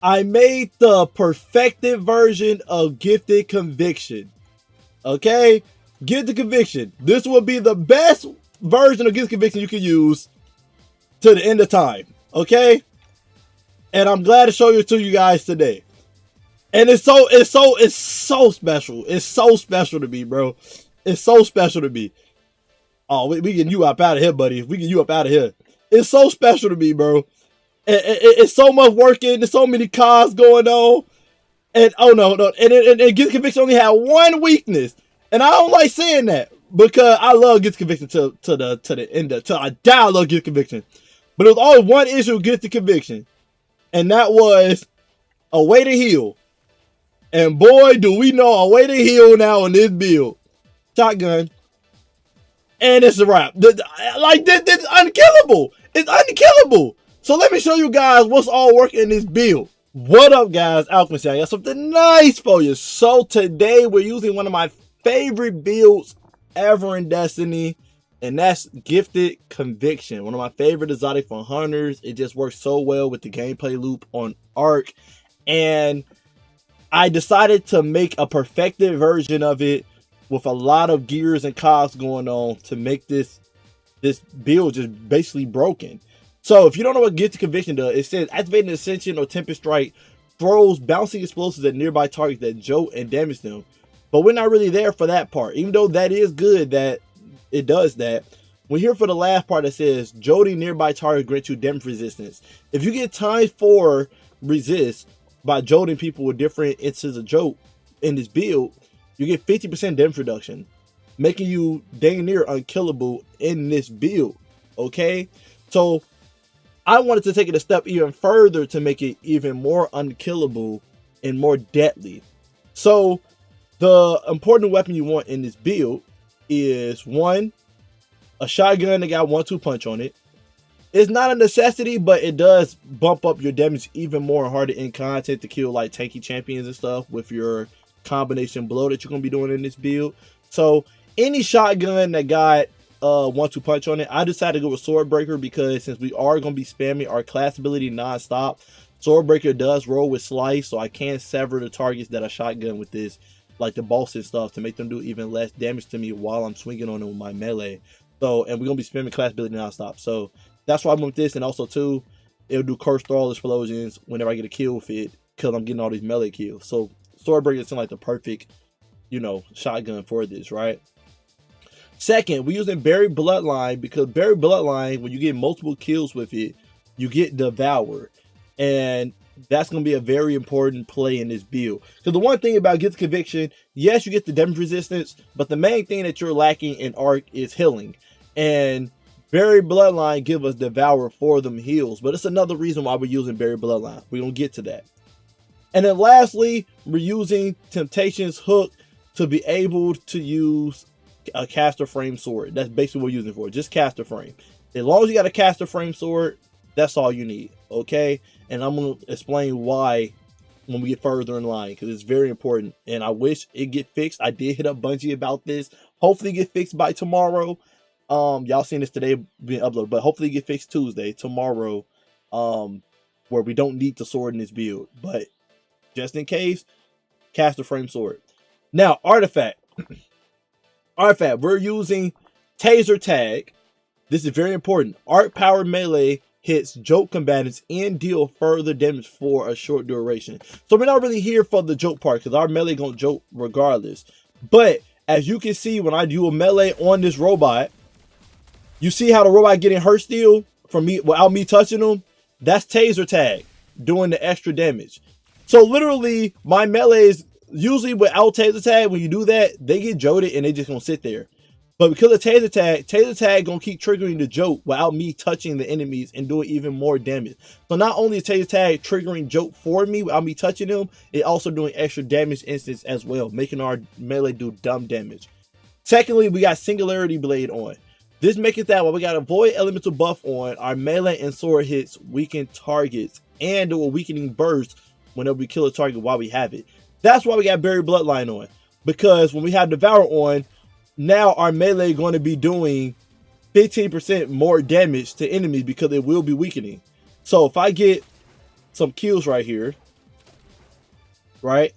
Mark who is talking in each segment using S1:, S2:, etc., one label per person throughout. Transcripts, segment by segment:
S1: I made the perfected version of Gifted Conviction. Okay? Gifted Conviction. This will be the best version of Gifted Conviction you can use to the end of time. Okay? And I'm glad to show it to you guys today. And it's so special. It's so special to me, bro. It's so special to me. Oh, we getting you up out of here, buddy. We getting you up out of here. It's so special to me, bro. It's so much working. There's so many cars going on. And oh no. And Gifted Conviction only had one weakness. And I don't like saying that because I love Gifted Conviction to the end till I die. I love Gifted Conviction. But there was always one issue with Gifted Conviction. And that was a way to heal. And boy, do we know a way to heal now in this build. Shotgun. And it's a wrap. Like, this is unkillable. It's unkillable. So let me show you guys what's all working in this build. What up, guys? Alchemist, I got something nice for you. So today we're using one of my favorite builds ever in Destiny. And that's Gifted Conviction. One of my favorite exotic for hunters. It just works so well with the gameplay loop on Arc. And I decided to make a perfected version of it with a lot of gears and cogs going on to make this build just basically broken. So if you don't know what Gifted Conviction does, it says activating Ascension or Tempest Strike throws bouncing explosives at nearby targets that jolt and damage them. But we're not really there for that part, even though that is good that it does that. We're here for the last part that says jolting nearby target grants you damage resistance. If you get ×4 resist by jolting people with different instances of jolt in this build, you get 50% damage reduction, making you dang near unkillable in this build. Okay, so I wanted to take it a step even further to make it even more unkillable and more deadly. So the important weapon you want in this build is one, a shotgun that got 1-2 punch on it. It's not a necessity, but it does bump up your damage even more harder in content to kill like tanky champions and stuff with your combination blow that you're going to be doing in this build. So any shotgun that got 1-2 punch on it, I decided to go with Swordbreaker because since we are going to be spamming our class ability non-stop, Swordbreaker does roll with slice, so I can sever the targets that are shotgun with this, like the boss and stuff, to make them do even less damage to me while I'm swinging on them with my melee. So, and we're going to be spamming class ability non-stop. So that's why I went with this. And also too, it'll do cursed thrall explosions whenever I get a kill with it, because I'm getting all these melee kills. So Swordbreaker seems like the perfect, you know, shotgun for this, right? Second, we're using Buried Bloodline because Buried Bloodline, when you get multiple kills with it, you get Devour. And that's going to be a very important play in this build. Because the one thing about Gifted Conviction, yes, you get the damage resistance, but the main thing that you're lacking in Arc is healing. And Buried Bloodline give us Devour for them heals. But it's another reason why we're using Buried Bloodline. We're going to get to that. And then lastly, we're using Temptation's Hook to be able to use a caster frame sword. That's basically what we're using for. Just caster frame. As long as you got a caster frame sword, that's all you need. Okay? And I'm going to explain why when we get further in line, because it's very important. And I wish it get fixed. I did hit up Bungie about this. Hopefully it get fixed by tomorrow. Y'all seen this today being uploaded, but hopefully it get fixed Tuesday, tomorrow, where we don't need the sword in this build. But just in case, caster frame sword. Now, artifact. Artifact, we're using Taser Tag. This is very important. Arc power melee hits jolt combatants and deal further damage for a short duration. So we're not really here for the jolt part because our melee gonna jolt regardless. But as you can see, when I do a melee on this robot, you see how the robot getting hurt still from me without me touching them? That's Taser Tag doing the extra damage. So literally, my melees, usually without Taser Tag, when you do that, they get jolted and they just gonna sit there. But because of Taser Tag gonna keep triggering the jolt without me touching the enemies and doing even more damage. So not only is Taser Tag triggering jolt for me without me touching them, it also doing extra damage instance as well, making our melee do dumb damage. Secondly, we got Singularity Blade on. This makes it that while we got a Void Elemental buff on, our melee and sword hits weaken targets and do a weakening burst whenever we kill a target while we have it. That's why we got Buried Bloodline on. Because when we have Devour on, now our melee going to be doing 15% more damage to enemies because it will be weakening. So if I get some kills right here, right?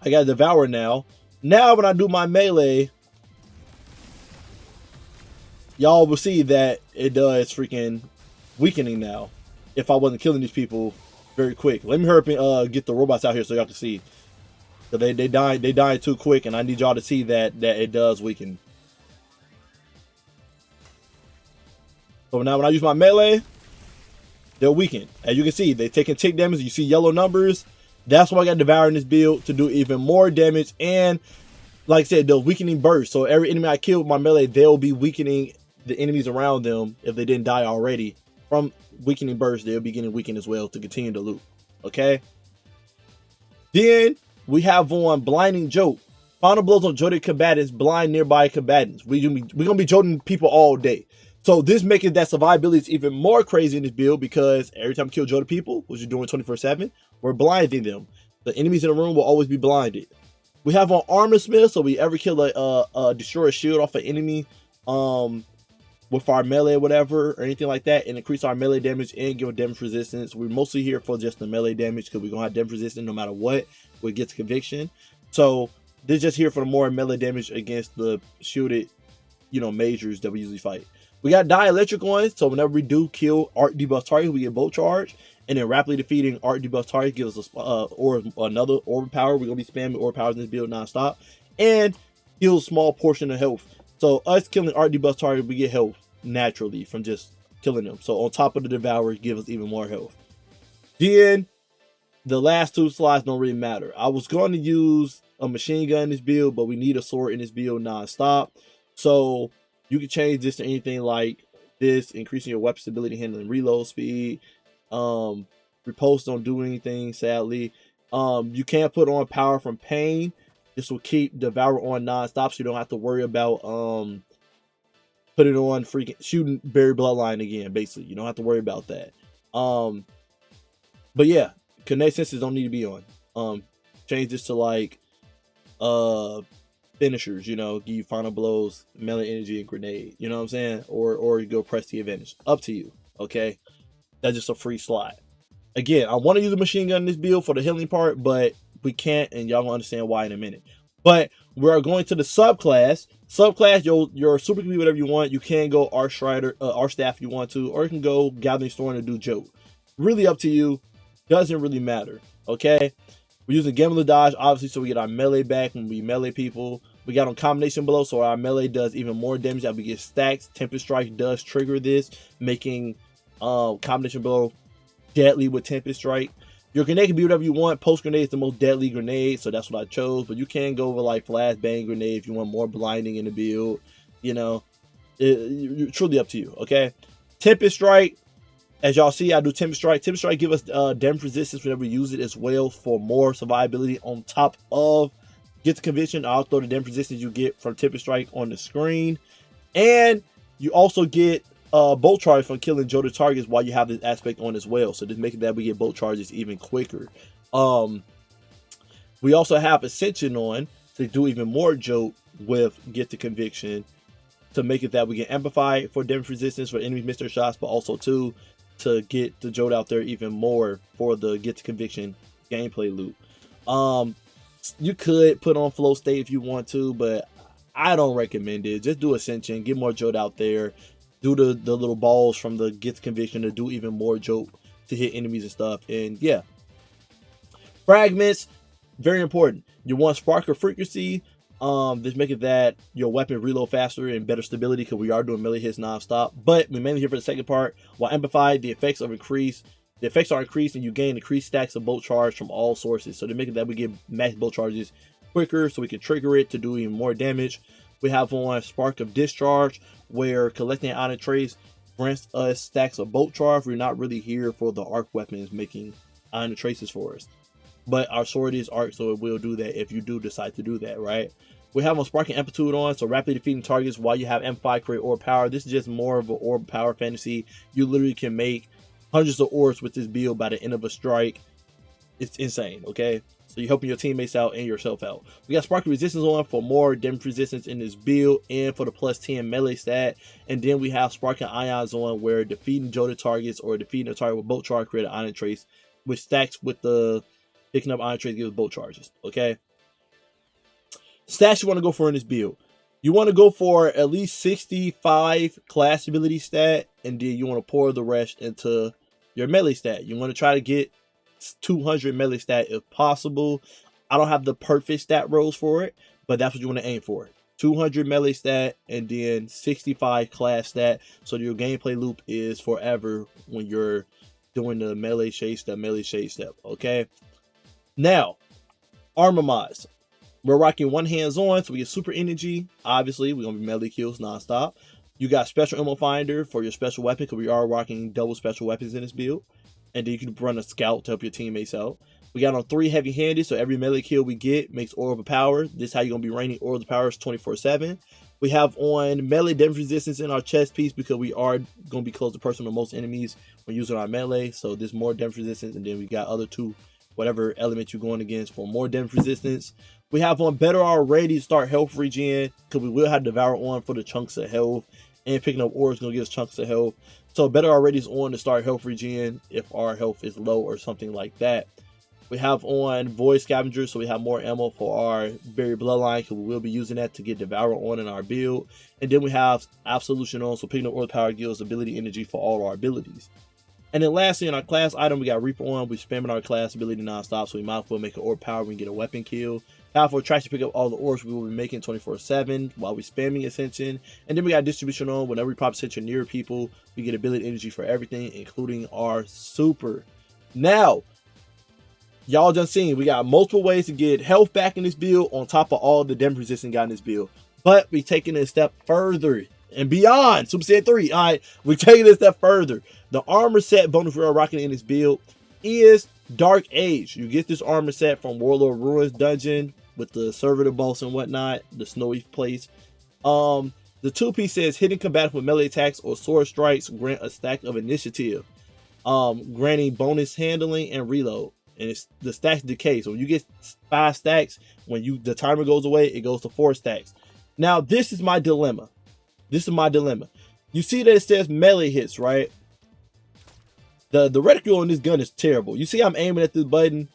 S1: I got Devour now. Now when I do my melee, y'all will see that it does freaking weakening now. If I wasn't killing these people very quick. Let me hurry up and get the robots out here so y'all can see. So they dying too quick, and I need y'all to see that it does weaken. So now when I use my melee, they're weakened. As you can see, they're taking tick damage. You see yellow numbers. That's why I got Devour in this build, to do even more damage. And like I said, the weakening burst. So every enemy I kill with my melee, they'll be weakening the enemies around them if they didn't die already. From weakening burst, they'll be getting weakened as well to continue to loot. Okay. Then we have on blinding Jolt. Final blows on jolted combatants blind nearby combatants. We're gonna be jolting people all day. So this making that survivability is even more crazy in this build, because every time we kill jolted people, which you're doing 24/7, we're blinding them. The enemies in the room will always be blinded. We have on armor smith, so we ever kill a destroy a shield off an enemy with our melee or whatever, or anything like that, and increase our melee damage and give damage resistance. We're mostly here for just the melee damage, because we're gonna have damage resistance no matter what. We get to conviction. So they're just here for the more melee damage against the shielded, majors that we usually fight. We got dielectric on, so whenever we do kill arc debuff target, we get bolt charge, and then rapidly defeating arc debuff target gives us another orb power. We're gonna be spamming orb powers in this build nonstop, and heals a small portion of health. So us killing arc debuff target, we get health naturally from just killing them. So on top of the Devour, it gives us even more health. Then the last two slides don't really matter. I was going to use a machine gun in this build, but we need a sword in this build nonstop. So you can change this to anything like this, increasing your weapon stability, handling, reload speed. Repulse don't do anything, sadly. You can put on power from pain. This will keep Devour on nonstop, so you don't have to worry about putting on freaking shooting Barry Bloodline again. Basically, you don't have to worry about that. But yeah, connect senses don't need to be on. Change this to like finishers, give you final blows, melee energy, and grenade. You know what I'm saying? Or you go press the advantage. Up to you. Okay, that's just a free slot. Again, I want to use a machine gun in this build for the healing part, but we can't, and y'all gonna understand why in a minute. But we're going to the subclass. Subclass, your super can be whatever you want. You can go Archstrider, Archstaff if you want to, or you can go Gathering Storm and do Jolt. Really up to you. Doesn't really matter. Okay. We're using Gambler Dodge, obviously, so we get our melee back when we melee people. We got on Combination Blow, so our melee does even more damage as we get stacks. Tempest Strike does trigger this, making Combination Blow deadly with Tempest Strike. Your grenade can be whatever you want. Post grenade is the most deadly grenade, so that's what I chose. But you can go over like Flash Bang Grenade if you want more blinding in the build. It's truly up to you. Okay, Tempest Strike. As y'all see, I do Tempest Strike. Tempest Strike give us damage resistance whenever we use it as well for more survivability on top of get the conviction. I'll throw the damage resistance you get from Tempest Strike on the screen, and you also get bolt charge from killing jolted targets while you have this aspect on as well. So just making that we get bolt charges even quicker. We also have Ascension on to do even more jolt with get the conviction, to make it that we can amplify for damage resistance for enemies miss their shots, but also too to get the jolt out there even more for the get to conviction gameplay loop. You could put on flow state if you want to, but I don't recommend it. Just do Ascension, get more jolt out there, do the little balls from the get to conviction to do even more jolt to hit enemies and stuff. And yeah, fragments, very important. You want spark or frequency. Just make it that your weapon reload faster and better stability, because we are doing melee hits non-stop. But we're mainly here for the second part. While amplified, the effects are increased and you gain increased stacks of bolt charge from all sources. So to make it that we get max bolt charges quicker, so we can trigger it to do even more damage. We have on Spark of Discharge, where collecting iron trace grants us stacks of bolt charge. We're not really here for the arc weapons making iron traces for us, but our sword is arc, so it will do that if you do decide to do that, right? We have on Sparking Amplitude on, so rapidly defeating targets while you have M5 create orb power. This is just more of an orb power fantasy. You literally can make hundreds of orbs with this build by the end of a strike. It's insane, okay? So you're helping your teammates out and yourself out. We got Sparking Resistance on for more damage resistance in this build and for the plus 10 melee stat. And then we have Sparking Ions on, where defeating jolted targets or defeating a target with bolt charge create an ion trace, which stacks with the Picking up iron traits gives bolt charges. Okay. Stats you want to go for in this build. You want to go for at least 65 class ability stat, and then you want to pour the rest into your melee stat. You want to try to get 200 melee stat if possible. I don't have the perfect stat rolls for it, but that's what you want to aim for. 200 melee stat and then 65 class stat, so your gameplay loop is forever when you're doing the melee shade step, okay? Now, armor mods. We're rocking one hands on, so we get super energy. Obviously, we're gonna be melee kills nonstop. You got special ammo finder for your special weapon, because we are rocking double special weapons in this build. And then you can run a scout to help your teammates out. We got on 3 heavy-handed, so every melee kill we get makes Orb of Power. This is how you're gonna be raining Orb of Power 24/7. We have on melee damage resistance in our chest piece, because we are gonna be close to person to most enemies when using our melee. So there's more damage resistance, and then we got other 2, whatever element you're going against, for more damage resistance. We have on better already to start health regen, because we will have Devour on for the chunks of health, and picking up ore is going to give us chunks of health. So better already is on to start health regen if our health is low or something like that. We have on Void Scavenger, so we have more ammo for our Buried Bloodline, because we will be using that to get Devour on in our build. And then we have Absolution on, so picking up Ore Power gives ability energy for all our abilities. And then lastly, in our class item, we got Reaper on. We're spamming our class ability nonstop, so we might as well make an Orb Power and get a weapon kill. Powerful attraction to pick up all the orbs we will be making 24/7 while we spamming Ascension. And then we got Distribution on. Whenever we pop Ascension near people, we get ability energy for everything, including our super. Now, y'all just seen, we got multiple ways to get health back in this build on top of all the damage resistance got in this build. But we taking it a step further and beyond. Super Set 3. All right, we're taking it a step further. The armor set bonus we are rocking in this build is Dark Age. You get this armor set from Warlord Ruins dungeon with the servitor boss and whatnot, the snowy place. The 2-piece says hitting combatants with melee attacks or sword strikes grant a stack of initiative, granting bonus handling and reload. And it's the stacks decay, so when you get 5 stacks, when the timer goes away, it goes to 4 stacks. Now this is my dilemma. You see that it says melee hits, right? The reticle on this gun is terrible. You see I'm aiming at this button,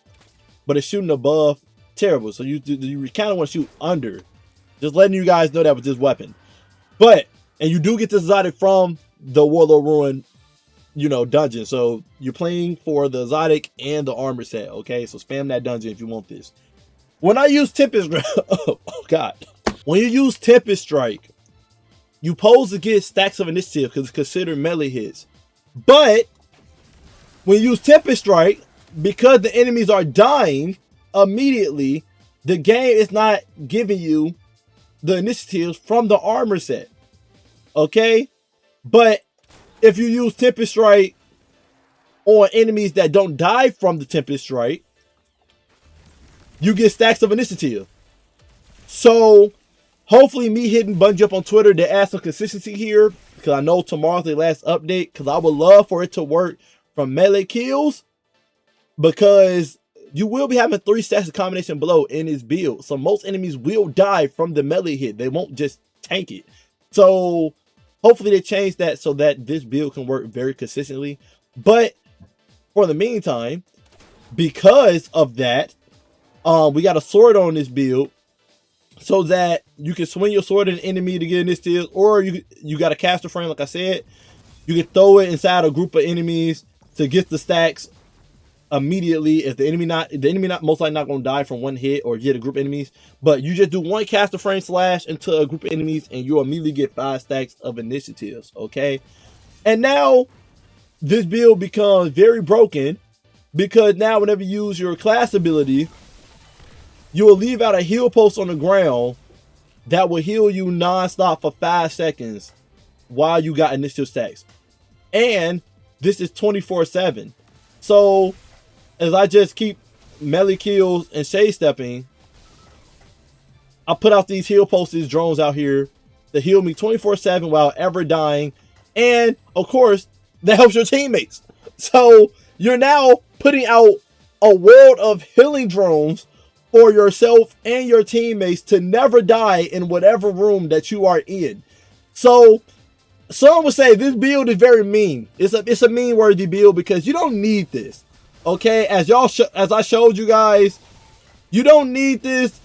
S1: but it's shooting above. Terrible. So you kind of want to shoot under. Just letting you guys know that with this weapon. But, and you do get this exotic from the Warlord Ruin, dungeon. So you're playing for the exotic and the armor set, okay? So spam that dungeon if you want this. When I use Tempest, oh God. When you use Tempest Strike, you pose to get stacks of initiative because it's considered melee hits. But when you use Tempest Strike, because the enemies are dying immediately, the game is not giving you the initiatives from the armor set. Okay? But if you use Tempest Strike on enemies that don't die from the Tempest Strike, you get stacks of initiative. So hopefully me hitting Bungie up on Twitter to add some consistency here, because I know tomorrow's the last update, because I would love for it to work from melee kills, because you will be having 3 stacks of combination blow in this build. So most enemies will die from the melee hit. They won't just tank it. So hopefully they change that so that this build can work very consistently. But for the meantime, because of that, we got a sword on this build, so that you can swing your sword at an enemy to get initiative, or you got a caster frame, like I said. You can throw it inside a group of enemies to get the stacks immediately. If the enemy not most likely not going to die from one hit or get a group of enemies, but you just do one caster frame slash into a group of enemies and you'll immediately get 5 stacks of initiatives. Okay, and now this build becomes very broken, because now whenever you use your class ability, you will leave out a heal post on the ground that will heal you non-stop for 5 seconds while you got initiative stacks. And this is 24/7. So as I just keep melee kills and shade stepping, I put out these heal posts, these drones out here to heal me 24/7 while ever dying. And of course, that helps your teammates. So you're now putting out a world of healing drones for yourself and your teammates to never die in whatever room that you are in. So some would say this build is very mean. It's a meme worthy build, because you don't need this. Okay, as I showed you guys, you don't need this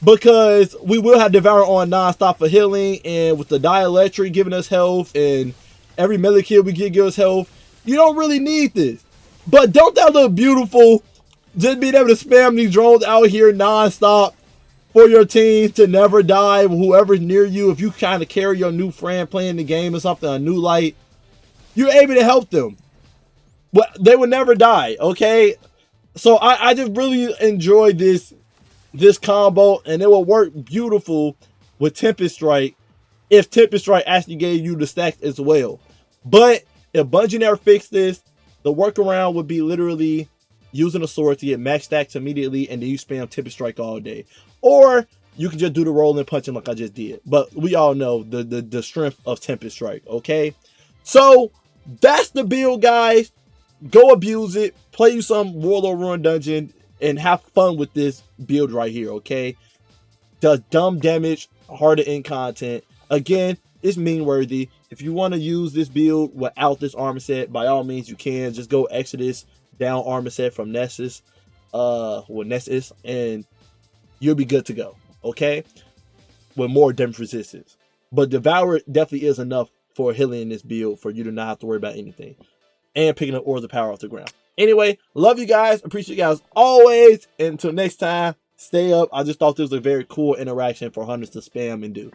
S1: because we will have Devour on non-stop for healing, and with the dielectric giving us health and every melee kill we get gives us health. You don't really need this. But don't that look beautiful? Just being able to spam these drones out here non-stop for your team to never die. Whoever's near you, if you kind of carry your new friend playing the game or something, a new light, you're able to help them. But they will never die, okay? So I just really enjoyed this combo, and it will work beautiful with Tempest Strike if Tempest Strike actually gave you the stacks as well. But if Bungie never fixed this, the workaround would be literally using a sword to get max stacks immediately, and then you spam Tempest Strike all day. Or you can just do the rolling punching like I just did. But we all know the strength of Tempest Strike, okay? So that's the build, guys. Go abuse it, play you some Warlord Run Dungeon, and have fun with this build right here, okay? Does dumb damage, hard to end content. Again, it's meme worthy. If you want to use this build without this armor set, by all means you can. Just go Exodus down armor set from Nessus, Nessus, and you'll be good to go, okay? With more damage resistance. But Devour definitely is enough for healing in this build for you to not have to worry about anything. And picking up Orbs of Power off the ground. Anyway, love you guys. Appreciate you guys always. Until next time, stay up. I just thought this was a very cool interaction for hunters to spam and do.